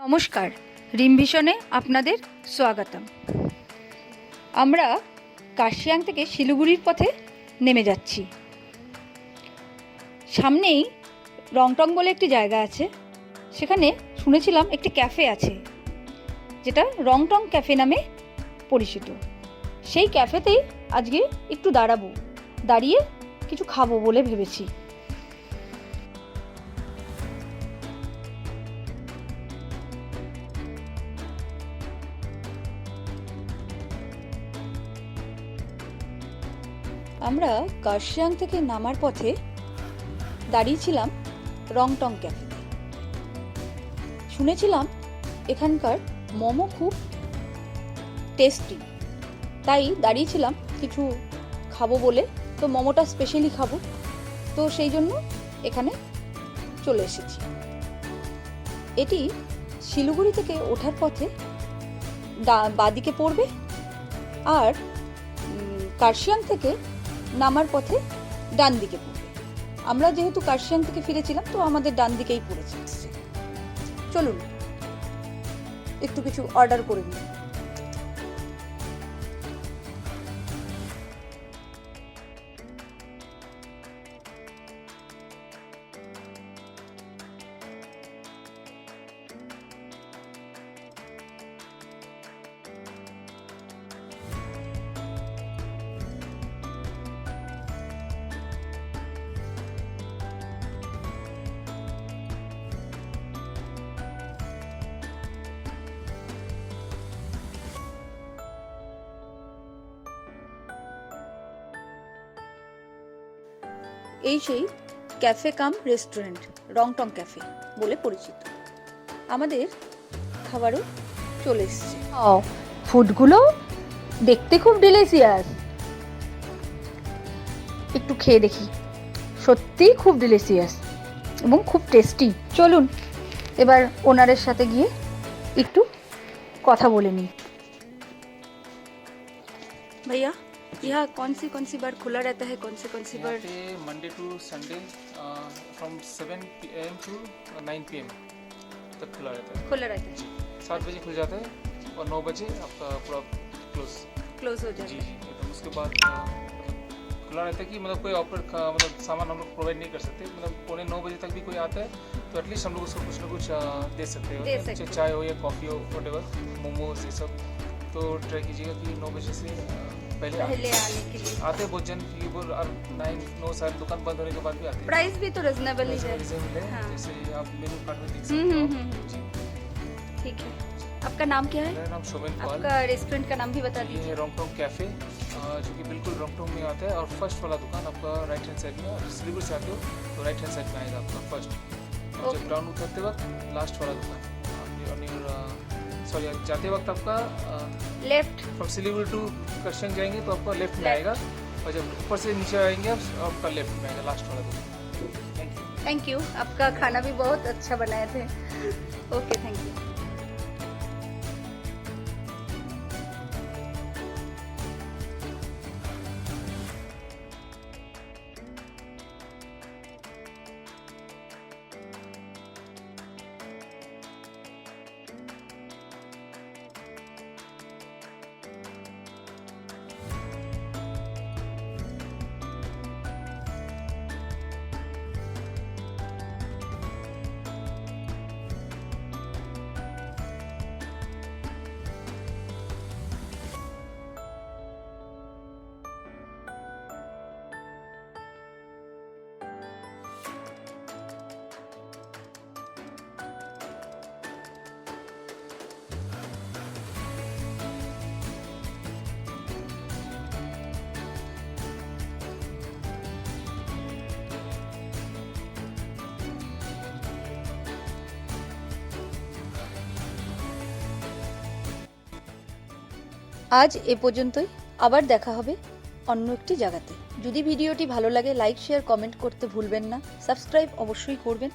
নমস্কার, রিমভিশনে আপনাদের স্বাগতম। আমরা কার্শিয়াং থেকে শিলিগুড়ির পথে নেমে যাচ্ছি। সামনেই রংটং বলে একটি জায়গা আছে, সেখানে শুনেছিলাম একটি ক্যাফে আছে যেটা রংটং ক্যাফে নামে পরিচিত। সেই ক্যাফেতেই আজকে একটু দাঁড়িয়ে কিছু খাবো বলে ভেবেছি। আমরা কার্শিয়াং থেকে নামার পথে দাঁড়িয়েছিলাম রংটং ক্যাফেতে। শুনেছিলাম এখানকার মোমো খুব টেস্টি, তাই দাঁড়িয়েছিলাম কিছু খাবো বলে। তো মোমোটা স্পেশালি খাবো, তো সেই জন্য এখানে চলে এসেছি। এটি শিলিগুড়ি থেকে ওঠার পথে বাঁদিকে পড়বে, আর কার্শিয়াং থেকে নামার পথে ডান দিকে পড়বে। আমরা যেহেতু কার্শিয়াং থেকে ফিরেছিলাম, তো আমাদের ডান দিকেই পড়েছে। চলুন একটু কিছু অর্ডার করে নিই। এই সেই ক্যাফে কাম রেস্টুরেন্ট রংটং ক্যাফে বলে পরিচিত। আমাদের খাবারও চলে এসেছে। ফুডগুলো দেখতে খুব ডিলিশিয়াস, একটু খেয়ে দেখি। সত্যিই খুব ডিলিশিয়াস এবং খুব টেস্টি। চলুন এবার ওনারের সাথে গিয়ে একটু কথা বলে নিই। भैया, यहाँ कौन सी बार खुला रहता है, कौन सी बार? Monday to Sunday from 7 PM to 9 PM तक खुला रहता है। 7 बजे खुल जाता है और 9 बजे आपका पूरा क्लोज हो जाता है। जी एकदम। उसके बाद खुला रहता है कि मतलब कोई ऑफर मतलब सामान हम लोग प्रोवाइड नहीं कर सकते। मतलब 9:45 तक भी कोई आता है तो एटलीस्ट हम लोग उसको कुछ ना कुछ दे सकते हो, चाहे चाय हो या कॉफ़ी हो, वटेवर, मोमोज ये सब। तो ट्राई कीजिएगा कि 9 बजे से पहले आने के लिए आते हैं बहुत जन, कि वो 9 साल दुकान बंद होने के बाद भी आते हैं। प्राइस भी तो रिजनेबल ही है। हाँ। जैसे आप मेनू कार्ड में देख सकते हो। ठीक है। आपका नाम क्या है? मेरा नाम शोभन पाल। आपका रेस्टोरेंट का नाम भी बता दीजिए। ये रॉन्गटोंग कैफे, जो कि बिल्कुल रॉन्गटोंग में आता है, और फर्स्ट वाला दुकान आपका राइट हैंड साइड में। सिलीगुड़ी से आते हो तो राइट हैंड साइड में आएगा आपका फर्स्ट। जब डाउन उतरते वक्त लास्ट वाला दुकान, सॉरी जाते वक्त आपका left. From Siliguri to Kurseong जाएंगे तो आपका लेफ्ट में आएगा, और जब ऊपर से नीचे आएंगे आपका लेफ्ट में आएगा लास्ट वाला दुकान। Thank you. आपका खाना भी बहुत अच्छा बनाए थे। Okay, thank you. আজ এ পর্যন্তই। আবার দেখা হবে অন্য একটি জায়গাতে। যদি ভিডিওটি ভালো লাগে, লাইক, শেয়ার, কমেন্ট করতে ভুলবেন না। সাবস্ক্রাইব অবশ্যই করবেন।